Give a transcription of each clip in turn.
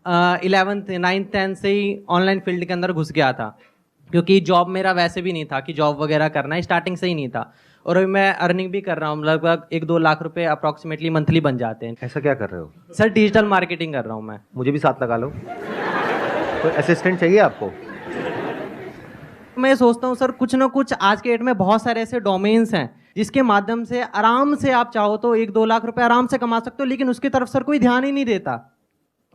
11th 9th 10th से ही online field के अंदर घुस गया था, क्योंकि जॉब मेरा वैसे भी नहीं था कि जॉब वगैरह करना है, स्टार्टिंग से ही नहीं था। और अभी मैं अर्निंग भी कर रहा हूँ, लगभग 1-2 लाख रुपए अप्रॉक्सीमेटली मंथली बन जाते हैं। ऐसा क्या कर रहे हो? सर डिजिटल मार्केटिंग कर रहा हूँ मैं। मुझे भी साथ लगा लो। कोई असिस्टेंट चाहिए आपको? मैं सोचता हूँ सर, कुछ ना कुछ आज के डेट में बहुत सारे ऐसे डोमेन्स हैं जिसके माध्यम से आराम से आप चाहो तो 1-2 लाख रुपए आराम से कमा सकते हो, लेकिन उसकी तरफ सर कोई ध्यान ही नहीं देता।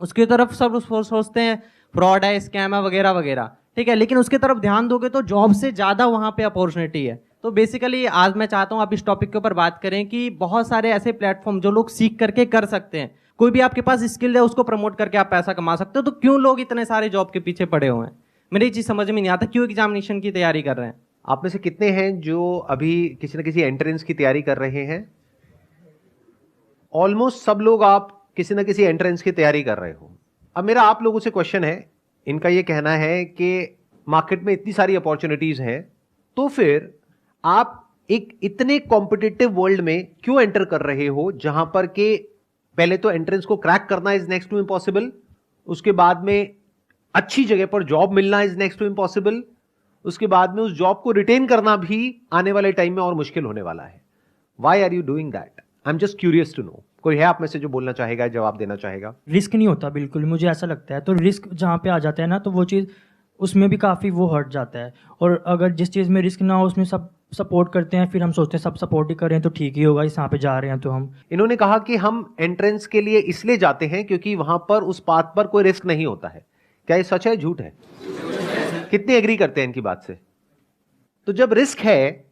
उसकी तरफ सब सोचते हैं फ्रॉड है, स्कैम है, वगैरह वगैरह, ठीक है, लेकिन उसकी तरफ ध्यान दोगे तो जॉब से ज़्यादा वहाँ पे अपॉर्चुनिटी है। तो बेसिकली आज मैं चाहता हूँ आप इस टॉपिक के ऊपर बात करें कि बहुत सारे ऐसे प्लेटफॉर्म जो लोग सीख करके कर सकते हैं, कोई भी आपके पास स्किल है उसको प्रमोट करके आप पैसा कमा सकते हो, तो क्यों लोग इतने सारे जॉब के पीछे पड़े हुए हैं? मेरी चीज़ समझ में नहीं आता, क्यों एग्जामिनेशन की तैयारी कर रहे हैं? आप में से कितने हैं जो अभी किसी न किसी एंट्रेंस की तैयारी कर रहे हैं? ऑलमोस्ट सब लोग आप किसी न किसी एंट्रेंस की तैयारी कर रहे हो। अब मेरा आप लोगों से क्वेश्चन है, इनका ये कहना है कि मार्केट में इतनी सारी अपॉर्चुनिटीज हैं, तो फिर आप एक इतने कॉम्पिटिटिव वर्ल्ड में क्यों एंटर कर रहे हो, जहां पर के पहले तो एंट्रेंस को क्रैक करना इज नेक्स्ट टू इम्पॉसिबल, उसके बाद में अच्छी जगह पर जॉब मिलना इज नेक्स्ट टू इम्पॉसिबल, उसके बाद में उस जॉब को रिटेन करना भी आने वाले टाइम में और मुश्किल होने वाला है। Why are you doing that? I am just curious to know. कोई है आप में से जो बोलना चाहेगा, जवाब देना चाहेगा? रिस्क नहीं होता बिल्कुल, मुझे ऐसा लगता है। तो रिस्क जहाँ पे आ जाता है ना, तो वो चीज़ उसमें भी काफ़ी वो हट जाता है। और अगर जिस चीज़ में रिस्क ना हो उसमें सब सपोर्ट करते हैं, फिर हम सोचते हैं सब सपोर्ट ही करें तो ठीक ही होगा, इस यहाँ पे जा रहे हैं तो हम। इन्होंने कहा कि हम एंट्रेंस के लिए इसलिए जाते हैं क्योंकि वहां पर उस पाथ पर कोई रिस्क नहीं होता है। क्या ये सच है, झूठ है? कितने एग्री करते हैं इनकी बात से? तो जब रिस्क है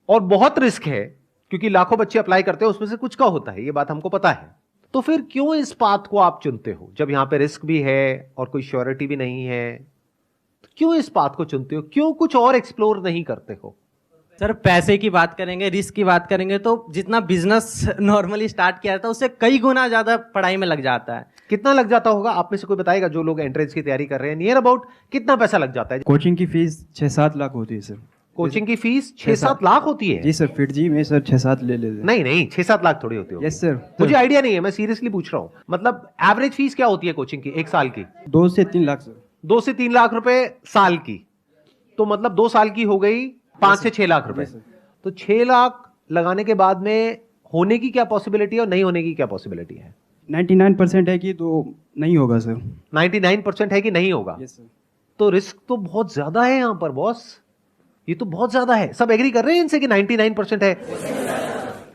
और बहुत रिस्क है, क्योंकि लाखों बच्चे अप्लाई करते हैं, उसमें से कुछ का होता है, ये बात हमको पता है, तो फिर क्यों इस पाथ को आप चुनते हो जब यहां पे रिस्क भी है और कोई श्योरिटी भी नहीं है? तो क्यों इस पाथ को चुनते हो? क्यों कुछ और एक्सप्लोर नहीं करते हो? सर पैसे की बात करेंगे, रिस्क की बात करेंगे, तो जितना बिजनेस नॉर्मली स्टार्ट किया जाता है उससे कई गुना ज्यादा पढ़ाई में लग जाता है। कितना लग जाता होगा? आप में से कोई बताएगा जो लोग एंट्रेंस की तैयारी कर रहे हैं, नियर अबाउट कितना पैसा लग जाता है? कोचिंग की फीस 6-7 लाख होती है सर। कोचिंग की फीस 6-7 लाख होती है? जी सर, फिर जी में सर 6-7 ले लेते। नहीं नहीं, 6-7 लाख थोड़ी होती है। Yes sir. मुझे आइडिया नहीं है, मैं सीरियसली पूछ रहा हूँ। मतलब एवरेज फीस क्या होती है कोचिंग की एक साल की? 2 से 3 लाख सर। 2 से 3 लाख रुपए साल की, तो मतलब 2 साल की हो गई 5 से 6 लाख रुपए। तो 6 लाख लगाने के बाद में होने की क्या पॉसिबिलिटी है और नहीं होने की क्या पॉसिबिलिटी है? 99% है कि तो नहीं होगा सर। 99% है कि नहीं होगा? Yes sir. तो रिस्क तो बहुत ज्यादा है यहां पर बॉस, ये तो बहुत ज्यादा है। सब एग्री कर रहे हैं इनसे कि 99% है?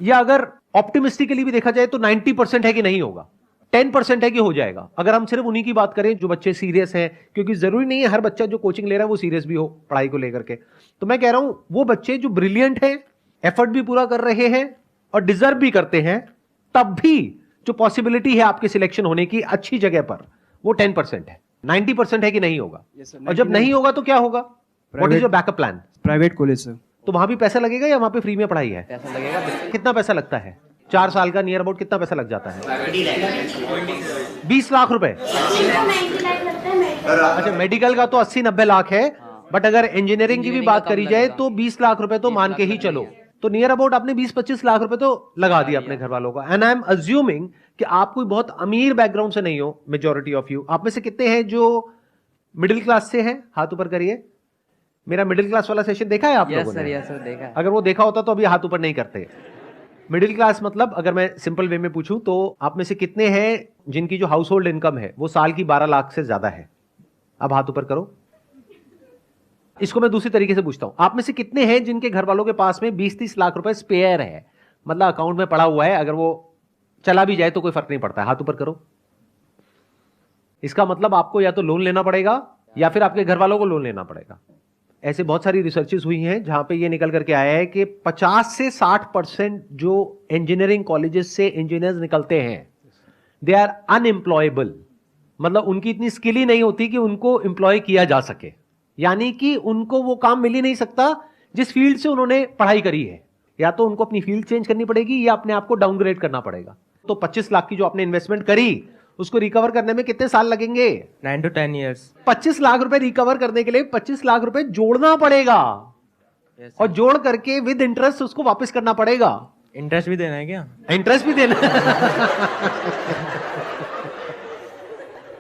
या अगर ऑप्टिमिस्टिकली भी देखा जाए तो 90% है कि नहीं होगा, 10% है कि हो जाएगा। अगर हम सिर्फ उन्हीं की बात करें जो बच्चे सीरियस हैं, क्योंकि जरूरी नहीं है हर बच्चा जो कोचिंग ले रहा है वो सीरियस भी हो पढ़ाई को लेकर के। तो मैं कह रहा हूं वो बच्चे जो ब्रिलियंट हैं, एफर्ट भी पूरा कर रहे हैं और डिजर्व भी करते हैं, तब भी जो पॉसिबिलिटी है आपके सिलेक्शन होने की अच्छी जगह पर, वो 10% है। 90% है कि नहीं होगा? और जब नहीं होगा तो क्या होगा? What is your backup plan? Private college sir. तो वहां भी पैसा लगेगा या वहां पे फ्री में पढ़ाई है? पैसा लगेगा। कितना पैसा लगता है? 4 साल का नियर अबाउट कितना पैसा लग जाता है? 20 लाख रुपए। अच्छा, मेडिकल का तो 80-90 लाख है, बट अगर इंजीनियरिंग की भी बात करी जाए तो 20 लाख रुपए तो मान के ही चलो। तो नियर अबाउट आपने 20-25 लाख रुपए तो लगा दिया अपने घर वालों का। एंड आई एम अज्यूमिंग कि आप कोई बहुत अमीर बैकग्राउंड से नहीं हो, मेजॉरिटी ऑफ यू। आप में से कितने हैं जो मिडिल क्लास से हैं? हाथ ऊपर करिए। मेरा मिडिल क्लास वाला सेशन देखा है आप लोगों ने? यस सर, देखा है। अगर वो देखा होता तो अभी हाथ ऊपर नहीं करते। मिडिल क्लास मतलब अगर मैं सिंपल वे में पूछूं तो आप में से कितने हैं जिनकी जो हाउस होल्ड इनकम है वो साल की 12 लाख से ज्यादा है? अब हाथ ऊपर करो। इसको मैं दूसरी तरीके से पूछता हूं, आप में से कितने हैं जिनके घर वालों के पास में 20-30 लाख रुपए स्पेयर है, मतलब अकाउंट में पड़ा हुआ है, अगर वो चला भी जाए तो कोई फर्क नहीं पड़ता है? हाथ ऊपर करो। इसका मतलब आपको या तो लोन लेना पड़ेगा या फिर आपके घर वालों को लोन लेना पड़ेगा। ऐसे बहुत सारी रिसर्चेस हुई हैं जहां पे ये निकल करके आया है कि 50 से 60% जो इंजीनियरिंग कॉलेजेस से इंजीनियर्स निकलते हैं, दे आर अनएम्प्लॉयबल। मतलब उनकी इतनी स्किल ही नहीं होती कि उनको एम्प्लॉय किया जा सके, यानी कि उनको वो काम मिल ही नहीं सकता जिस फील्ड से उन्होंने पढ़ाई करी है। या तो उनको अपनी फील्ड चेंज करनी पड़ेगी या अपने आप को डाउनग्रेड करना पड़ेगा। तो 25 लाख की जो आपने इन्वेस्टमेंट करी उसको रिकवर करने में कितने साल लगेंगे? 9 to 10 years। 25 लाख रुपए रिकवर करने के लिए 25 लाख रुपए जोड़ना पड़ेगा। और जोड़ करके विद इंटरेस्ट उसको वापस करना पड़ेगा। इंटरेस्ट भी देना है क्या? इंटरेस्ट भी देना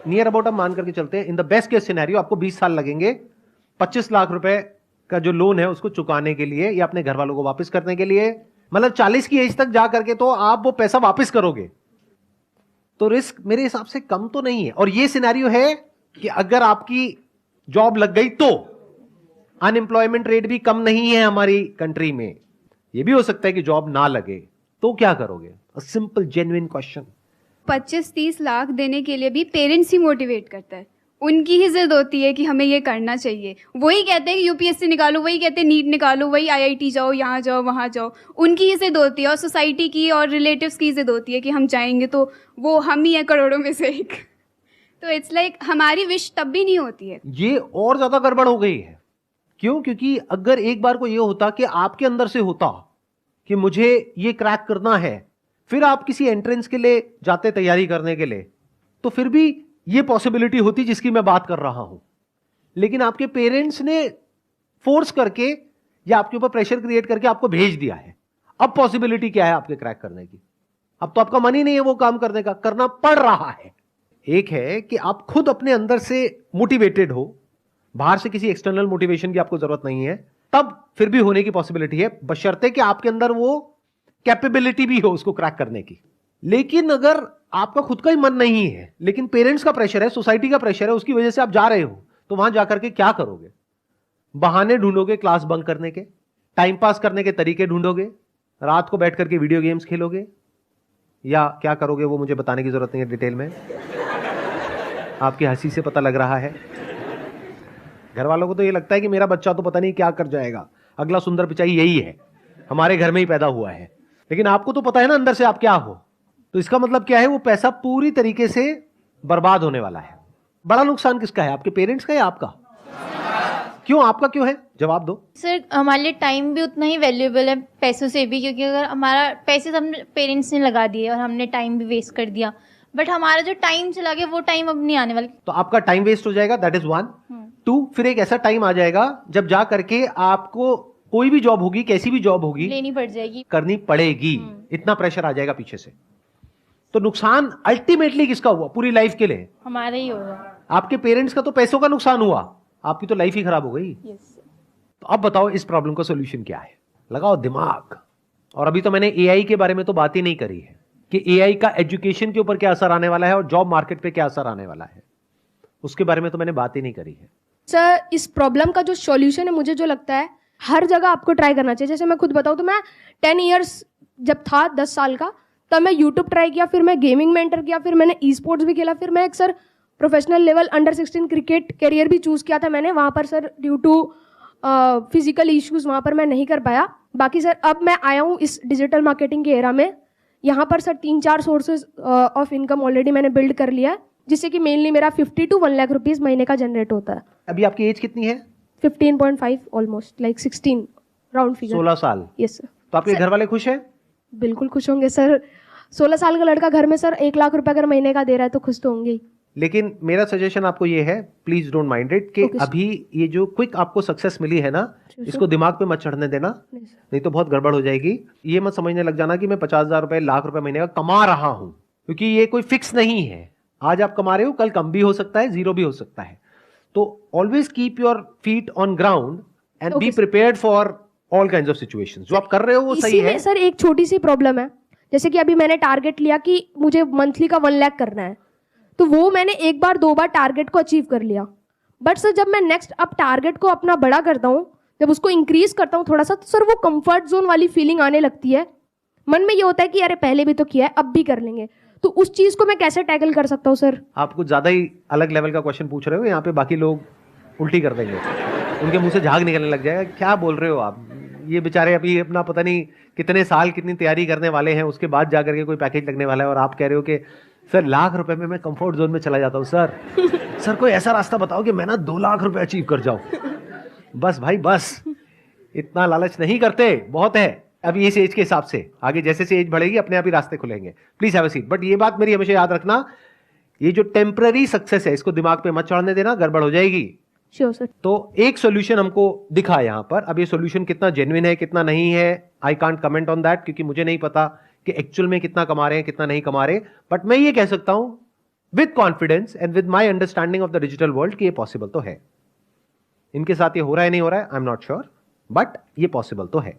नियर अबाउट हम मान करके चलते हैं, in the best case scenario आपको 20 साल लगेंगे 25 लाख रुपए का जो लोन है उसको चुकाने के लिए या अपने घर वालों को वापस करने के लिए। मतलब 40 की एज तक जा करके तो आप वो पैसा वापस करोगे, तो रिस्क मेरे हिसाब से कम तो नहीं है। और ये सिनेरियो है कि अगर आपकी जॉब लग गई तो अनएम्प्लॉयमेंट रेट भी कम नहीं है हमारी कंट्री में। ये भी हो सकता है कि जॉब ना लगे, तो क्या करोगे? A simple genuine question. 25-30 lakh देने के लिए भी पेरेंट्स ही मोटिवेट करता है, उनकी ही जिद होती है कि हमें ये करना चाहिए। वही कहते हैं कि यूपीएससी निकालो, वही कहते हैं नीट निकालो, वही आईआईटी जाओ, यहाँ जाओ, वहाँ जाओ। उनकी ही जिद होती है और सोसाइटी की और रिलेटिव्स की जिद होती है कि हम जाएंगे तो वो हम ही हैं करोड़ों में से एक। तो इट्स लाइक हमारी विश तब भी नहीं होती है। ये और ज्यादा गड़बड़ हो गई है। क्यों? क्योंकि अगर एक बार को ये होता कि आपके अंदर से होता कि मुझे ये क्रैक करना है, फिर आप किसी एंट्रेंस के लिए जाते तैयारी करने के लिए, तो फिर भी ये पॉसिबिलिटी होती जिसकी मैं बात कर रहा हूं। लेकिन आपके पेरेंट्स ने फोर्स करके या आपके ऊपर प्रेशर क्रिएट करके आपको भेज दिया है। अब पॉसिबिलिटी क्या है आपके क्रैक करने की? अब तो आपका मन ही नहीं है वो काम करने का, करना पड़ रहा है। एक है कि आप खुद अपने अंदर से मोटिवेटेड हो, बाहर से किसी एक्सटर्नल मोटिवेशन की आपको जरूरत नहीं है, तब फिर भी होने की पॉसिबिलिटी है, बशर्ते कि आपके अंदर वो कैपेबिलिटी भी हो उसको क्रैक करने की। लेकिन अगर आपका खुद का ही मन नहीं है, लेकिन पेरेंट्स का प्रेशर है, सोसाइटी का प्रेशर है, उसकी वजह से आप जा रहे हो, तो वहां जाकर के क्या करोगे? बहाने ढूंढोगे क्लास बंक करने के, टाइम पास करने के तरीके ढूंढोगे, रात को बैठ करके वीडियो गेम्स खेलोगे, या क्या करोगे वो मुझे बताने की जरूरत नहीं है डिटेल में, आपकी हंसी से पता लग रहा है। घर वालों को तो ये लगता है कि मेरा बच्चा तो पता नहीं क्या कर जाएगा, अगला सुंदर पिचाई यही है, हमारे घर में ही पैदा हुआ है। लेकिन आपको तो पता है ना अंदर से आप क्या हो। तो इसका मतलब क्या है? वो पैसा पूरी तरीके से बर्बाद होने वाला है। बड़ा नुकसान किसका है, आपके पेरेंट्स का या आपका? क्यों? आपका क्यों है? जवाब दो। सर हमारे लिए टाइम भी उतना ही वैल्यूएबल है पैसों से भी, क्योंकि अगर हमारा पैसे तो हमने पेरेंट्स ने लगा दिए और हमने टाइम भी वेस्ट कर दिया, बट हमारा जो टाइम चला गया वो टाइम अब नहीं आने वाला। तो आपका टाइम वेस्ट हो जाएगा, दैट इज 1। 2, फिर एक ऐसा टाइम आ जाएगा जब जा करके आपको कोई भी जॉब होगी, कैसी भी जॉब होगी, लेनी पड़ जाएगी, करनी पड़ेगी। इतना प्रेशर आ जाएगा पीछे से। तो नुकसान अल्टीमेटली किसका हुआ पूरी लाइफ के लिए? हमारा ही होगा। आपके पेरेंट्स का तो पैसों का नुकसान हुआ, आपकी तो लाइफ ही खराब हो गई। यस। तो अब बताओ इस प्रॉब्लम का सॉल्यूशन क्या है? लगाओ दिमाग। और अभी तो मैंने एआई के बारे में तो बात ही नहीं करी है कि एआई का एजुकेशन के ऊपर क्या असर आने वाला है और जॉब मार्केट पे क्या असर आने वाला है, उसके बारे में तो मैंने बात ही नहीं करी है। सर इस प्रॉब्लम का जो सॉल्यूशन है, मुझे जो लगता है हर जगह आपको ट्राई करना चाहिए। जैसे मैं खुद बताऊँ तो मैं 10 इयर्स जब था, 10 साल का, तब मैं यूट्यूब ट्राई किया, फिर मैं गेमिंग में एंटर किया, फिर मैंने ई स्पोर्ट्स भी खेला, फिर मैं एक sir professional level under 16 cricket career भी चूज़ किया था मैंने। वहाँ पर sir due to physical issues वहाँ पर मैं नहीं कर पाया। बाकी सर अब मैं आया हूँ इस डिजिटल मार्केटिंग के एरा में। यहाँ पर sir 3-4 sources of income already मैंने बिल्ड कर लिया है, जिससे कि मेनली मेरा 50 to 1 लाख रुपीज़ महीने का जनरेट होता है। अभी आपकी एज कितनी है? 15.5 ऑलमोस्ट, लाइक 16 राउंड फिगर। 16 साल। Yes sir. तो आपके घर वाले खुश हैं? बिल्कुल खुश होंगे सर। 16 साल का लड़का घर में सर 1 लाख रुपए अगर महीने का दे रहा है तो खुश तो होंगे ही। लेकिन मेरा सजेशन आपको ये है, प्लीज डोंट माइंड इट, कि अभी ये जो क्विक आपको सक्सेस मिली है ना, इसको दिमाग पे मत चढ़ने देना, नहीं तो बहुत गड़बड़ हो जाएगी। ये मत समझने लग जाना कि मैं 50,000 रुपए, लाख रुपए महीने का कमा रहा हूं, क्योंकि ये कोई फिक्स नहीं है। आज आप कमा रहे हो, कल कम भी हो सकता है, जीरो भी हो सकता है। तो always keep your feet on ground and be prepared for all kinds of situations. जो आप कर रहे हो वो सही है। सर एक छोटी सी प्रॉब्लम है, जैसे कि अभी मैंने टारगेट लिया कि मुझे मंथली का 1 लाख करना है, तो वो मैंने 1 बार 2 बार टारगेट को अचीव कर लिया। बट सर जब मैं नेक्स्ट अब टारगेट को अपना बड़ा करता हूँ, जब उसको इंक्रीज करता हूँ थोड़ा सा, तो सर वो कंफर्ट जोन वाली फीलिंग आने लगती है। मन में ये होता है कि अरे पहले भी तो किया है, अब भी कर लेंगे। तो उस चीज को मैं कैसे टैकल कर सकता हूँ सर? आप कुछ ज्यादा ही अलग लेवल का क्वेश्चन पूछ रहे हो, यहाँ पे बाकी लोग उल्टी कर देंगे, उनके मुंह से झाग निकलने लग जाएगा। क्या बोल रहे हो आप? ये बेचारे अभी अपना पता नहीं कितने साल कितनी तैयारी करने वाले हैं, उसके बाद जाकर के कोई पैकेज लगने वाला है, और आप कह रहे हो कि सर लाख रुपए में मैं कंफर्ट जोन में चला जाता हूँ। सर कोई ऐसा रास्ता बताओ कि मैं ना 2 लाख रुपए अचीव कर जाऊं। बस भाई बस, इतना लालच नहीं करते, बहुत है अभी इस एज के हिसाब से। आगे जैसे से एज बढ़ेगी अपने आप ही रास्ते खुलेंगे। Please have a seat. But ये बात मेरी हमेशा याद रखना, ये जो टेम्पररी सक्सेस है इसको दिमाग पे मत चढ़ने देना, गड़बड़ हो जाएगी। Sure sir. तो एक सॉल्यूशन हमको दिखा यहाँ पर। अब ये सॉल्यूशन कितना जेन्युइन है कितना नहीं है, I can't comment on that, क्योंकि मुझे नहीं पता कि एक्चुअल में कितना कमा रहे हैं कितना नहीं कमा रहे। बट मैं ये कह सकता हूं with confidence and with my understanding of the digital world कि ये पॉसिबल तो है। इनके साथ ये हो रहा है नहीं हो रहा है आई एम नॉट श्योर, बट ये पॉसिबल तो है।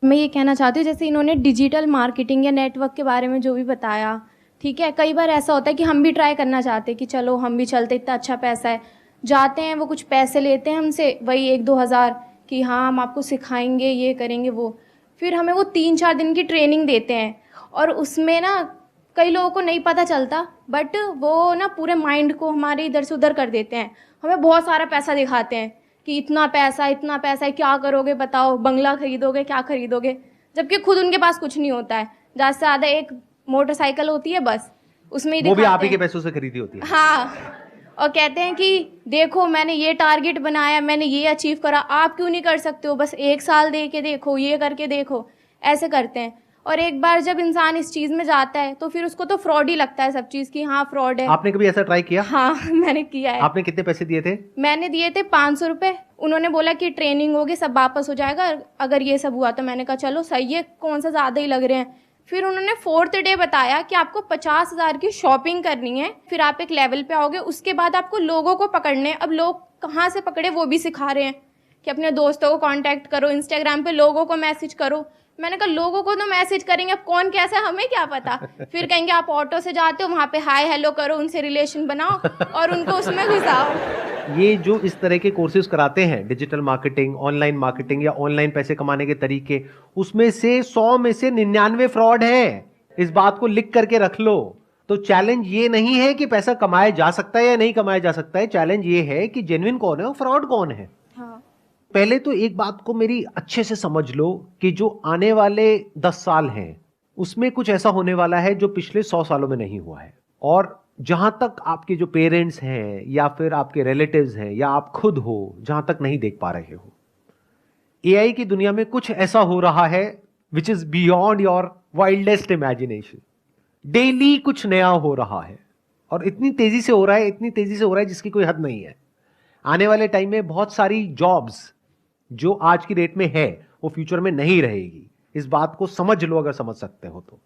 मैं ये कहना चाहती हूँ, जैसे इन्होंने डिजिटल मार्केटिंग या नेटवर्क के बारे में जो भी बताया, ठीक है, कई बार ऐसा होता है कि हम भी ट्राई करना चाहते हैं कि चलो हम भी चलते, इतना अच्छा पैसा है, जाते हैं, वो कुछ पैसे लेते हैं हमसे, वही 1-2 हज़ार कि हाँ हम आपको सिखाएंगे, ये करेंगे वो, फिर हमें वो 3-4 दिन की ट्रेनिंग देते हैं और उसमें ना कई लोगों को नहीं पता चलता, बट वो ना पूरे माइंड को हमारे इधर से उधर कर देते हैं। हमें बहुत सारा पैसा दिखाते हैं कि इतना पैसा है, क्या करोगे बताओ, बंगला खरीदोगे, क्या खरीदोगे, जबकि खुद उनके पास कुछ नहीं होता है। ज़्यादा से ज़्यादा एक मोटरसाइकिल होती है बस, उसमें ही वो भी आप ही दिखाते के हैं। पैसों से खरीदी होती है। हाँ, और कहते हैं कि देखो मैंने ये टारगेट बनाया, मैंने ये अचीव करा, आप क्यों नहीं कर सकते हो, बस 1 साल दे के देखो, ये करके देखो, ऐसे करते हैं। और एक बार जब इंसान इस चीज़ में जाता है तो फिर उसको तो फ्रॉड ही लगता है सब चीज़ की, हाँ फ्रॉड है। आपने कभी ऐसा ट्राई किया? हाँ मैंने किया है। आपने कितने पैसे दिए थे? मैंने दिए थे 500 रुपये। उन्होंने बोला कि ट्रेनिंग होगी, सब वापस हो जाएगा अगर ये सब हुआ, तो मैंने कहा चलो सही है, कौन सा ज़्यादा ही लग रहे हैं। फिर उन्होंने 4th डे बताया कि आपको 50,000 की शॉपिंग करनी है, फिर आप एक लेवल पे आओगे, उसके बाद आपको लोगों को पकड़ने हैं। अब लोग कहाँ से पकड़े वो भी सिखा रहे हैं कि अपने दोस्तों को कांटेक्ट करो, इंस्टाग्राम पे लोगों को मैसेज करो। मैंने कहा लोगों को तो मैसेज करेंगे, अब कौन कैसा हमें क्या पता। फिर कहेंगे आप ऑटो से जाते हो, वहाँ पे हाय हेलो करो, उनसे रिलेशन बनाओ और उनको उसमें घुसाओ। ये जो इस तरह के कोर्सेज कराते हैं, डिजिटल मार्केटिंग, ऑनलाइन मार्केटिंग या ऑनलाइन पैसे कमाने के तरीके, उसमें से 100 में से 99 फ्रॉड है। इस बात को लिख करके रख लो। तो चैलेंज ये नहीं है कि पैसा कमाया जा सकता है या नहीं कमाया जा सकता है, चैलेंज ये है कि जेन्युइन कौन है और फ्रॉड कौन है। हाँ। पहले तो एक बात को मेरी अच्छे से समझ लो कि जो आने वाले 10 साल हैं उसमें कुछ ऐसा होने वाला है जो पिछले 100 सालों में नहीं हुआ है। और जहां तक आपके जो पेरेंट्स हैं या फिर आपके रिलेटिव्स हैं या आप खुद हो, जहां तक नहीं देख पा रहे हो, एआई की दुनिया में कुछ ऐसा हो रहा है which is beyond your wildest imagination. Daily कुछ नया हो रहा है और इतनी तेजी से हो रहा है, इतनी तेजी से हो रहा है जिसकी कोई हद नहीं है। आने वाले टाइम में बहुत सारी जॉब्स जो आज की डेट में है वो फ्यूचर में नहीं रहेगी। इस बात को समझ लो अगर समझ सकते हो तो।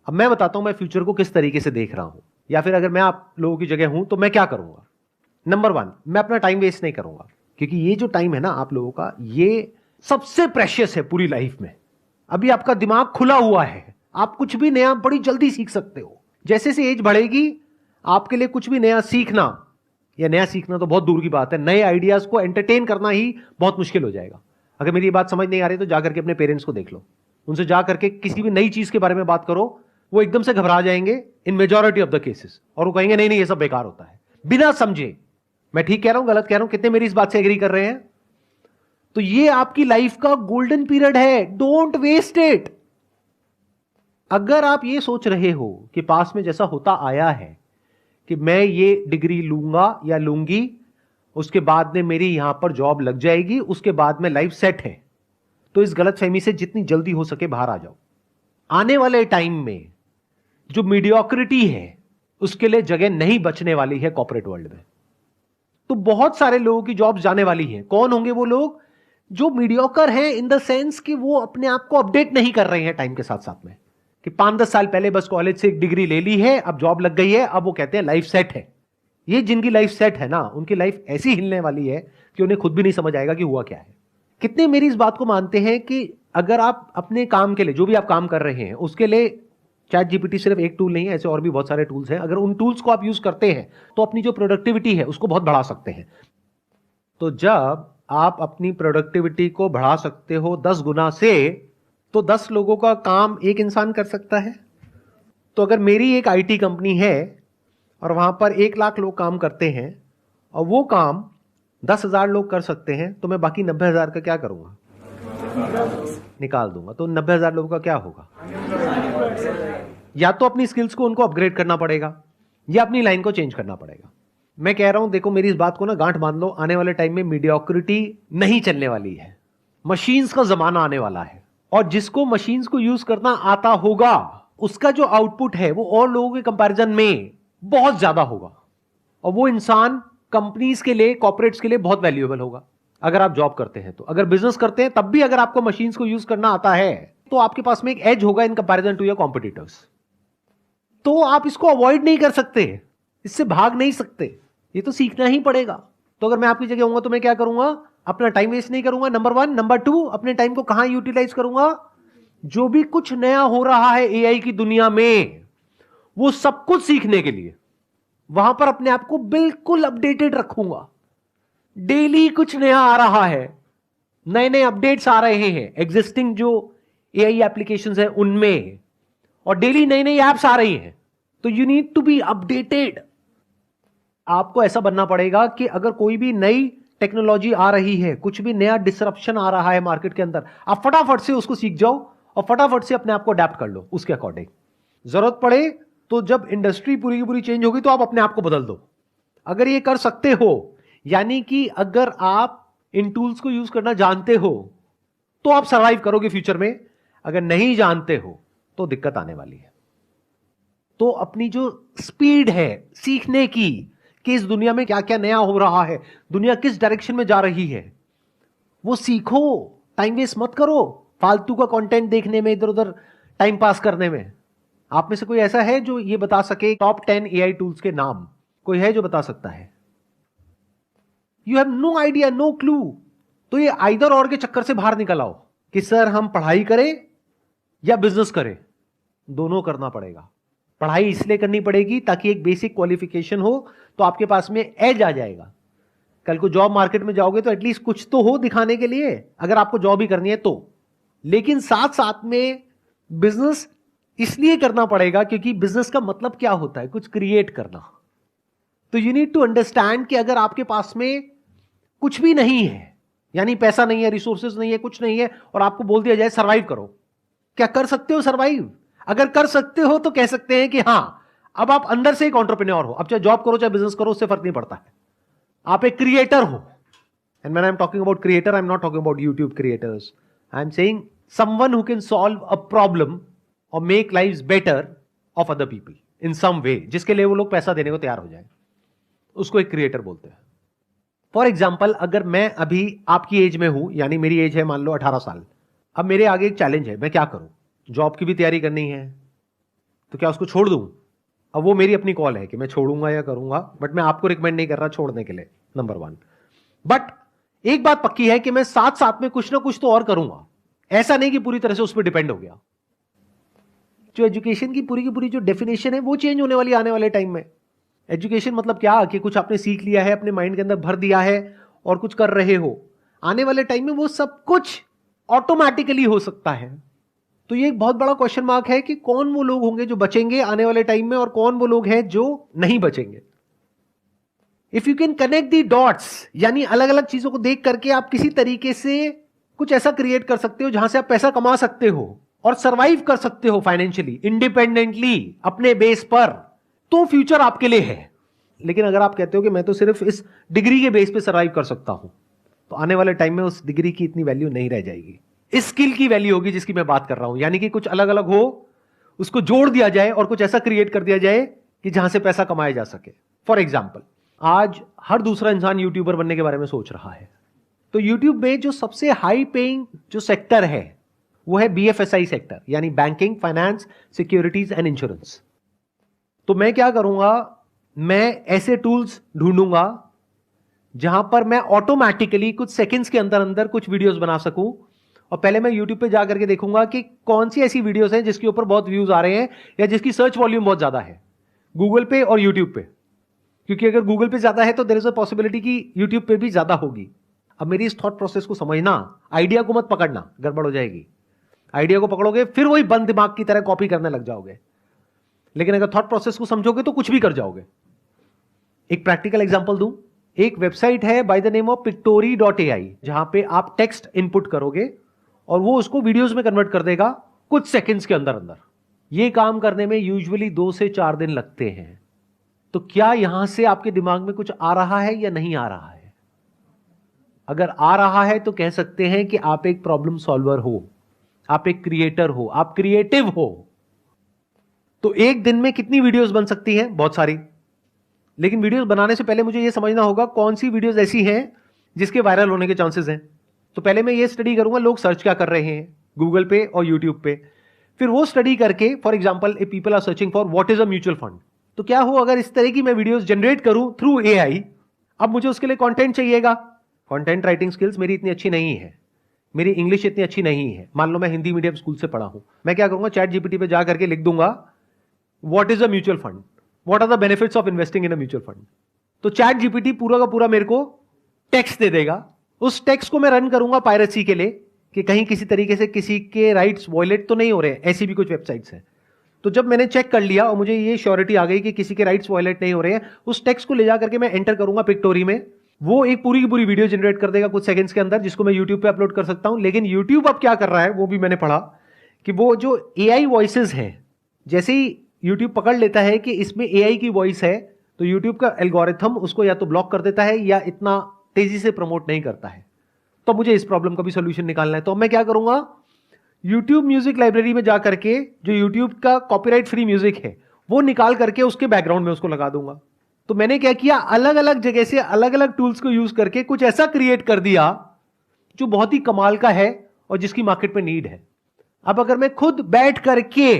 अब मैं बताता हूं मैं फ्यूचर को किस तरीके से देख रहा हूं, या फिर अगर मैं आप लोगों की जगह हूं तो मैं क्या करूंगा। नंबर 1, मैं अपना टाइम वेस्ट नहीं करूंगा, क्योंकि ये जो टाइम है ना आप लोगों का, ये सबसे प्रेशियस है पूरी लाइफ में। अभी आपका दिमाग खुला हुआ है, आप कुछ भी नया बड़ी जल्दी सीख सकते हो। जैसे जैसे एज बढ़ेगी आपके लिए कुछ भी नया सीखना, या नया सीखना तो बहुत दूर की बात है, नए आइडियाज को एंटरटेन करना ही बहुत मुश्किल हो जाएगा। अगर मेरी ये बात समझ नहीं आ रही तो जाकर के अपने पेरेंट्स को देख लो, उनसे जाकर के किसी भी नई चीज के बारे में बात करो, वो एकदम से घबरा जाएंगे इन मेजॉरिटी ऑफ द केसेस, और वो कहेंगे नहीं नहीं ये सब बेकार होता है, बिना समझे। मैं ठीक कह रहा हूं गलत कह रहा हूं, कितने मेरी इस बात से एग्री कर रहे हैं? तो ये आपकी लाइफ का गोल्डन पीरियड है, डोंट वेस्ट इट। अगर आप ये सोच रहे हो कि पास में जैसा होता आया है कि मैं ये डिग्री लूंगा या लूंगी, उसके बाद में मेरी यहां पर जॉब लग जाएगी, उसके बाद में लाइफ सेट है, तो इस गलतफहमी से जितनी जल्दी हो सके बाहर आ जाओ। आने वाले टाइम में जो मीडियोक्रिटी है उसके लिए जगह नहीं बचने वाली है कॉर्पोरेट वर्ल्ड में। तो बहुत सारे लोगों की जॉब्स जाने वाली हैं। कौन होंगे वो लोग? जो मीडियोकर हैं इन द सेंस कि वो अपने आप को अपडेट नहीं कर रहे हैं टाइम के साथ साथ में, कि 5-10 साल पहले बस कॉलेज से एक डिग्री ले ली है, अब जॉब लग गई है, अब वो कहते हैं लाइफ सेट है। ये जिनकी लाइफ सेट है ना, उनकी लाइफ ऐसी हिलने वाली है कि उन्हें खुद भी नहीं समझ आएगा कि हुआ क्या है। कितने मेरी इस बात को मानते हैं कि अगर आप अपने काम के लिए, जो भी आप काम कर रहे हैं उसके लिए, चैट जीपीटी सिर्फ एक टूल नहीं है, ऐसे और भी बहुत सारे टूल्स हैं, अगर उन टूल्स को आप यूज करते हैं तो अपनी जो प्रोडक्टिविटी है उसको बहुत बढ़ा सकते हैं। तो जब आप अपनी प्रोडक्टिविटी को बढ़ा सकते हो 10 गुना से, तो 10 लोगों का काम एक इंसान कर सकता है। तो अगर मेरी एक आईटी कंपनी है और वहां पर 1 लाख लोग काम करते हैं और वो काम 10,000 लोग कर सकते हैं, तो मैं बाकी 90,000 का क्या करूंगा? निकाल दूंगा। तो 90,000 लोगों का क्या होगा? या तो अपनी स्किल्स को उनको अपग्रेड करना पड़ेगा या अपनी लाइन को चेंज करना पड़ेगा। मैं कह रहा हूं, देखो मेरी इस बात को ना गांठ बांध लो, आने वाले टाइम में मीडियोक्रिटी नहीं चलने वाली है, मशीन्स का जमाना आने वाला है। और जिसको मशीन्स को यूज करना आता होगा उसका जो आउटपुट है वो और लोगों के कंपैरिजन में बहुत ज्यादा होगा, और वो इंसान कंपनीज के लिए, कॉर्पोरेट्स के लिए बहुत वैल्यूएबल होगा। अगर आप जॉब करते हैं तो, अगर बिजनेस करते हैं तब भी अगर आपको मशीन्स को यूज करना आता है तो आपके पास में एक एज होगा in comparison to your competitors. तो आप इसको अवॉइड नहीं कर सकते। इससे भाग नहीं सकते, ये तो सीखना ही पड़ेगा। तो अगर मैं आपकी जगह होऊंगा तो मैं क्या करूंगा, अपना टाइम वेस्ट नहीं करूंगा, नंबर 1। नंबर 2, अपने टाइम को कहां यूटिलाइज करूंगा, जो भी कुछ नया हो रहा है एआई की दुनिया में, वो सब कुछ सीखने के लिए वहां पर अपने आप को बिल्कुल अपडेटेड रखूंगा। डेली कुछ नया आ रहा है, नए नए अपडेट्स आ रहे हैं एग्जिस्टिंग जो एआई एप्लीकेशंस है उनमें, और डेली नई नई एप्स आ रही हैं। तो you need to be updated. आपको ऐसा बनना पड़ेगा कि अगर कोई भी नई टेक्नोलॉजी आ रही है, कुछ भी नया डिसरप्शन आ रहा है मार्केट के अंदर, आप फटाफट से उसको सीख जाओ और फटाफट से अपने आप को अडेप्ट कर लो उसके अकॉर्डिंग। जरूरत पड़े तो जब इंडस्ट्री पूरी की पूरी चेंज होगी तो आप अपने आप को बदल दो। अगर ये कर सकते हो, यानी कि अगर आप इन टूल्स को यूज करना जानते हो तो आप सर्वाइव करोगे फ्यूचर में। अगर नहीं जानते हो तो दिक्कत आने वाली है। तो अपनी जो स्पीड है सीखने की कि इस दुनिया में क्या क्या नया हो रहा है, दुनिया किस डायरेक्शन में जा रही है, वो सीखो। टाइम वेस्ट मत करो फालतू का कंटेंट देखने में, इधर उधर टाइम पास करने में। आप में से कोई ऐसा है जो ये बता सके टॉप 10 एआई टूल्स के नाम? कोई है जो बता सकता है? You have no idea, no clue. तो ये आइदर और के चक्कर से बाहर निकल आओ कि सर हम पढ़ाई करें या बिजनेस करें। दोनों करना पड़ेगा। पढ़ाई इसलिए करनी पड़ेगी ताकि एक बेसिक क्वालिफिकेशन हो, तो आपके पास में एज आ जाएगा। कल को जॉब मार्केट में जाओगे तो एटलीस्ट कुछ तो हो दिखाने के लिए, अगर आपको जॉब ही करनी है तो। लेकिन साथ साथ में बिजनेस इसलिए करना पड़ेगा क्योंकि बिजनेस का मतलब क्या होता है, कुछ क्रिएट करना। तो यू नीड टू अंडरस्टैंड कि अगर आपके पास में कुछ भी नहीं है, यानी पैसा नहीं है, रिसोर्सेज नहीं है, कुछ नहीं है, और आपको बोल दिया जाए सर्वाइव करो, क्या कर सकते हो सर्वाइव? अगर कर सकते हो तो कह सकते हैं कि हां, अब आप अंदर से एक एंटरप्रेन्योर हो। अब चाहे जॉब करो चाहे बिजनेस करो, उससे फर्क नहीं पड़ता है, आप एक क्रिएटर हो। And when I am talking about creator, I am not talking about YouTube creators, I am saying someone who can solve a problem और make lives better of other people in some way, जिसके लिए वो लोग पैसा देने को तैयार हो जाए, उसको एक क्रिएटर बोलते हैं। फॉर एग्जाम्पल, अगर मैं अभी आपकी एज में हूं, यानी मेरी एज है मान लो 18 साल, अब मेरे आगे एक चैलेंज है, मैं क्या करूं? जॉब की भी तैयारी करनी है, तो क्या उसको छोड़ दूं? अब वो मेरी अपनी कॉल है कि मैं छोड़ूंगा या करूंगा, बट मैं आपको रिकमेंड नहीं कर रहा छोड़ने के लिए, नंबर 1। बट एक बात पक्की है कि मैं साथ साथ में कुछ ना कुछ तो और करूंगा। ऐसा नहीं कि पूरी तरह से उस पर डिपेंड हो गया। जो एजुकेशन की पूरी जो डेफिनेशन है वो चेंज होने वाली आने वाले टाइम में। एजुकेशन मतलब क्या कि कुछ आपने सीख लिया है, अपने माइंड के अंदर भर दिया है और कुछ कर रहे हो। आने वाले टाइम में वो सब कुछ ऑटोमेटिकली हो सकता है। तो ये एक बहुत बड़ा क्वेश्चन मार्क है कि कौन वो लोग होंगे जो बचेंगे आने वाले टाइम में और कौन वो लोग हैं जो नहीं बचेंगे। If you can connect the dots, यानी अलग अलग चीजों को देख करके आप किसी तरीके से कुछ ऐसा क्रिएट कर सकते हो जहां से आप पैसा कमा सकते हो और सरवाइव कर सकते हो फाइनेंशियली, इंडिपेंडेंटली, अपने बेस पर, तो फ्यूचर आपके लिए है। लेकिन अगर आप कहते हो कि मैं तो सिर्फ इस डिग्री के बेस पे सरवाइव कर सकता हूं, तो आने वाले टाइम में उस डिग्री की इतनी वैल्यू नहीं रह जाएगी। इस स्किल की वैल्यू होगी जिसकी मैं बात कर रहा हूं, यानी कि कुछ अलग अलग हो, उसको जोड़ दिया जाए और कुछ ऐसा क्रिएट कर दिया जाए कि जहां से पैसा कमाया जा सके। फॉर एग्जाम्पल, आज हर दूसरा इंसान यूट्यूबर बनने के बारे में सोच रहा है। तो यूट्यूब में जो सबसे हाई पेइंग जो सेक्टर है वो है BFSI सेक्टर, यानी banking, finance, securities and insurance. तो मैं क्या करूंगा, मैं ऐसे टूल्स ढूंढूंगा जहां पर मैं ऑटोमेटिकली कुछ सेकंड्स के अंदर अंदर कुछ वीडियोस बना सकूं। और पहले मैं यूट्यूब पे जाकर के देखूंगा कि कौन सी ऐसी वीडियोस हैं जिसके ऊपर बहुत व्यूज आ रहे हैं या जिसकी सर्च वॉल्यूम बहुत ज्यादा है, गूगल पे और यूट्यूब पे। क्योंकि अगर गूगल पे ज्यादा है तो देयर इज अ पॉसिबिलिटी कि यूट्यूब पे भी ज्यादा होगी। अब मेरी इस थॉट प्रोसेस को समझना, आइडिया को मत पकड़ना, गड़बड़ हो जाएगी। आइडिया को पकड़ोगे फिर वही बंद दिमाग की तरह कॉपी करने लग जाओगे, लेकिन अगर थॉट प्रोसेस को समझोगे तो कुछ भी कर जाओगे। एक प्रैक्टिकल एग्जांपल दूं, एक वेबसाइट है by the name of pictory.ai, जहां पे आप टेक्स्ट इनपुट करोगे और वो उसको वीडियोस में कन्वर्ट कर देगा कुछ सेकंड्स के अंदर अंदर। ये काम करने में यूजुअली 2 से 4 दिन लगते हैं। तो क्या यहां से आपके दिमाग में कुछ आ रहा है या नहीं आ रहा है? अगर आ रहा है तो कह सकते हैं कि आप एक प्रॉब्लम सॉल्वर हो, आप एक क्रिएटर हो, आप क्रिएटिव हो। तो एक दिन में कितनी वीडियोस बन सकती हैं? बहुत सारी। लेकिन वीडियोस बनाने से पहले मुझे यह समझना होगा कौन सी वीडियोस ऐसी हैं जिसके वायरल होने के चांसेस हैं। तो पहले मैं ये स्टडी करूंगा लोग सर्च क्या कर रहे हैं गूगल पे और यूट्यूब पे। फिर वो स्टडी करके, for example, if people are searching for what is a mutual fund, तो क्या हो अगर इस तरह की मैं वीडियोस जनरेट करूं थ्रू एआई, अब मुझे उसके लिए कंटेंट चाहिएगा। कंटेंट राइटिंग स्किल्स मेरी इतनी अच्छी नहीं है, मेरी इंग्लिश इतनी अच्छी नहीं है, मान लो मैं हिंदी मीडियम स्कूल से पढ़ा हूं, मैं क्या करूंगा, चैट जीपीटी पे जा करके लिख दूंगा what is a mutual fund, what are the benefits of investing in a mutual fund. तो चैट जीपीटी पूरा का पूरा मेरे को टेक्स्ट दे देगा, उस टेक्स्ट को मैं रन करूंगा पायरेसी के लिए कि कहीं किसी तरीके से किसी के राइट्स वॉयलेट तो नहीं हो रहे हैं, ऐसी भी कुछ वेबसाइट्स हैं। तो जब मैंने चेक कर लिया और मुझे ये श्योरिटी आ गई कि किसी के राइट्स वॉयलेट नहीं हो रहे हैं, उस टेक्स्ट को ले जा करके मैं एंटर करूंगा पिक्टोरी में, वो एक पूरी की पूरी वीडियो जनरेट कर देगा कुछ सेकंड्स के अंदर, जिसको मैं यूट्यूब पे अपलोड कर सकता हूं। लेकिन यूट्यूब अब क्या कर रहा है वो भी मैंने पढ़ा कि वो जो एआई वॉइसेस हैं, जैसे ही यूट्यूब पकड़ लेता है कि इसमें एआई की वॉइस है, तो यूट्यूब का एल्गोरिथम उसको या तो ब्लॉक कर देता है या इतना तेजी से प्रमोट नहीं करता है। तो मुझे इस प्रॉब्लम का भी सोल्यूशन निकालना है। तो मैं क्या करूंगा, यूट्यूब म्यूजिक लाइब्रेरी में जा करके जो यूट्यूब का कॉपीराइट फ्री म्यूजिक है वो निकाल करके उसके बैकग्राउंड में उसको लगा दूंगा। तो मैंने क्या किया, अलग अलग जगह से अलग अलग टूल्स को यूज करके कुछ ऐसा क्रिएट कर दिया जो बहुत ही कमाल का है और जिसकी मार्केट में नीड है। अब अगर मैं खुद बैठ करके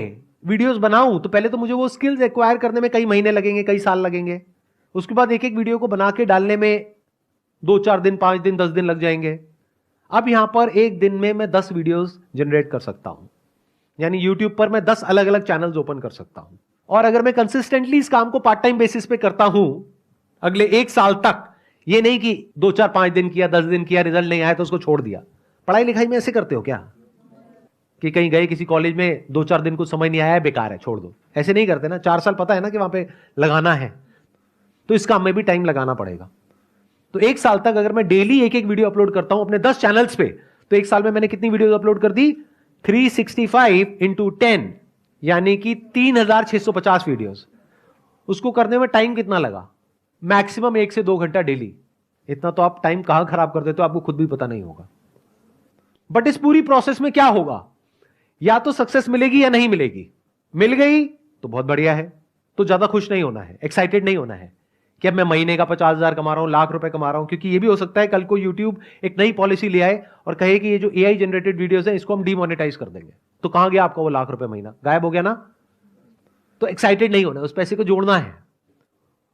वीडियोस बनाऊं तो पहले तो मुझे वो स्किल्स एक्वायर करने में कई महीने लगेंगे, कई साल लगेंगे। उसके बाद एक एक वीडियो को बना के डालने में 2-4 दिन, 5 दिन, 10 दिन लग जाएंगे। अब यहां पर एक दिन में मैं 10 वीडियोस जनरेट कर सकता हूं, यानी यूट्यूब पर मैं 10 अलग अलग चैनल्स ओपन कर सकता हूं। और अगर मैं कंसिस्टेंटली इस काम को पार्ट टाइम बेसिस पे करता हूं अगले 1 साल तक, ये नहीं कि 2-4-5 दिन किया, 10 दिन किया, रिजल्ट नहीं आया तो उसको छोड़ दिया। पढ़ाई लिखाई में ऐसे करते हो क्या कि कहीं गए किसी कॉलेज में, 2-4 दिन कुछ समझ नहीं आया, बेकार है, छोड़ दो, ऐसे नहीं करते ना। 4 साल पता है ना कि वहां पे लगाना है, तो इस काम में भी टाइम लगाना पड़ेगा। तो 1 साल तक अगर मैं डेली एक एक वीडियो अपलोड करता हूं अपने 10 चैनल्स पे, तो 1 साल में मैंने कितनी वीडियोस अपलोड कर दी, 365 इंटू 10, यानी कि 3650 वीडियोस। उसको करने में टाइम कितना लगा, मैक्सिमम 1 से 2 घंटा डेली। इतना तो आप टाइम कहां खराब कर देते हो आपको खुद भी पता नहीं होगा। बट इस पूरी प्रोसेस में क्या होगा, या तो सक्सेस मिलेगी या नहीं मिलेगी। मिल गई तो बहुत बढ़िया है, तो ज्यादा खुश नहीं होना है, एक्साइटेड नहीं होना है कि अब मैं महीने का 50,000 कमा रहा हूं, लाख रुपए कमा रहा हूं। क्योंकि ये भी हो सकता है कल को यूट्यूब एक नई पॉलिसी ले आए और कहे कि ये जो एआई जनरेटेड वीडियोस हैं इसको हम डीमोनेटाइज कर देंगे, तो कहां गया आपका वो लाख रुपए महीना, गायब हो गया ना। तो एक्साइटेड नहीं होना, उस पैसे को जोड़ना है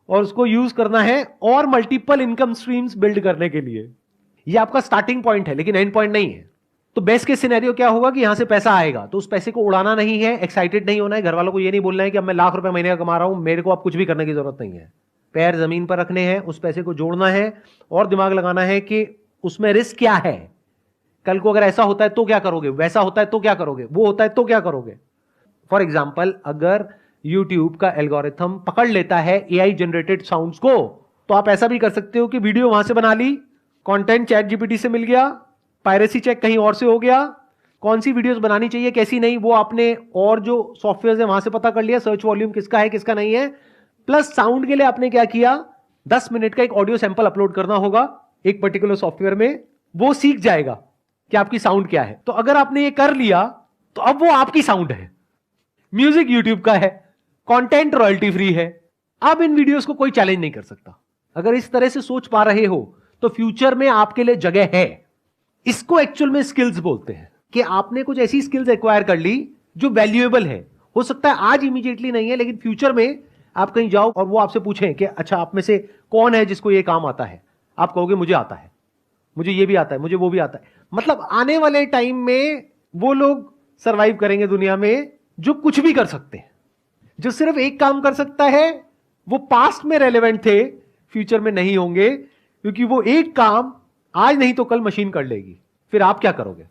और उसको यूज करना है और मल्टीपल इनकम स्ट्रीम्स बिल्ड करने के लिए। ये आपका स्टार्टिंग पॉइंट है लेकिन एंड पॉइंट नहीं है। तो बेस्ट केस सिनेरियो क्या होगा कि यहां से पैसा आएगा तो उस पैसे को उड़ाना नहीं है, एक्साइटेड नहीं होना है, घर वालों को ये नहीं बोलना है कि अब मैं लाख रुपए महीने का कमा रहा हूं, मेरे को अब कुछ भी करने की जरूरत नहीं है। पैर जमीन पर रखने हैं, उस पैसे को जोड़ना है और दिमाग लगाना है कि उसमें रिस्क क्या है, कल को अगर ऐसा होता है तो क्या करोगे, वैसा होता है तो क्या करोगे, वो होता है तो क्या करोगे। फॉर एग्जाम्पल, अगर यूट्यूब का एल्गोरिथम पकड़ लेता है एआई जनरेटेड साउंड्स को, तो आप ऐसा भी कर सकते हो कि वीडियो वहां से बना ली, कंटेंट चैट जीपीटी से मिल गया, पायरेसी चेक कहीं और से हो गया, कौन सी वीडियोस बनानी चाहिए कैसी नहीं वो आपने और जो सॉफ्टवेयर है वहां से पता कर लिया, सर्च वॉल्यूम किसका है किसका नहीं है। प्लस साउंड के लिए आपने क्या किया, 10 मिनट का एक ऑडियो सैंपल अपलोड करना होगा एक पर्टिकुलर सॉफ्टवेयर में, वो सीख जाएगा कि आपकी साउंड क्या है। तो अगर आपने ये कर लिया तो अब वो आपकी साउंड है, म्यूजिक यूट्यूब का है, कंटेंट रॉयल्टी फ्री है। अब इन वीडियोस को कोई चैलेंज नहीं कर सकता। अगर इस तरह से सोच पा रहे हो तो फ्यूचर में आपके लिए जगह है। इसको एक्चुअल में स्किल्स बोलते हैं कि आपने कुछ ऐसी स्किल्स एक्वायर कर ली जो वैल्यूएबल है। हो सकता है आज इमीडिएटली नहीं है लेकिन फ्यूचर में आप कहीं जाओ और वो आपसे पूछें कि अच्छा आप में से कौन है जिसको ये काम आता है, आप कहोगे मुझे आता है, मुझे ये भी आता है, मुझे वो भी आता है। मतलब आने वाले टाइम में वो लोग सरवाइव करेंगे दुनिया में जो कुछ भी कर सकते हैं। जो सिर्फ एक काम कर सकता है वो पास्ट में रेलेवेंट थे, फ्यूचर में नहीं होंगे, क्योंकि वो एक काम आज नहीं तो कल मशीन कर लेगी, फिर आप क्या करोगे।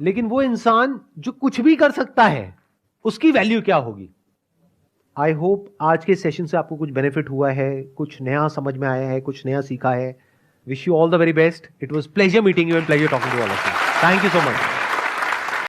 लेकिन वो इंसान जो कुछ भी कर सकता है उसकी वैल्यू क्या होगी। आई होप आज के सेशन से आपको कुछ बेनिफिट हुआ है, कुछ नया समझ में आया है, कुछ नया सीखा है। Wish you all the very best. It was pleasure meeting you and pleasure talking to all of you. Thank you so much.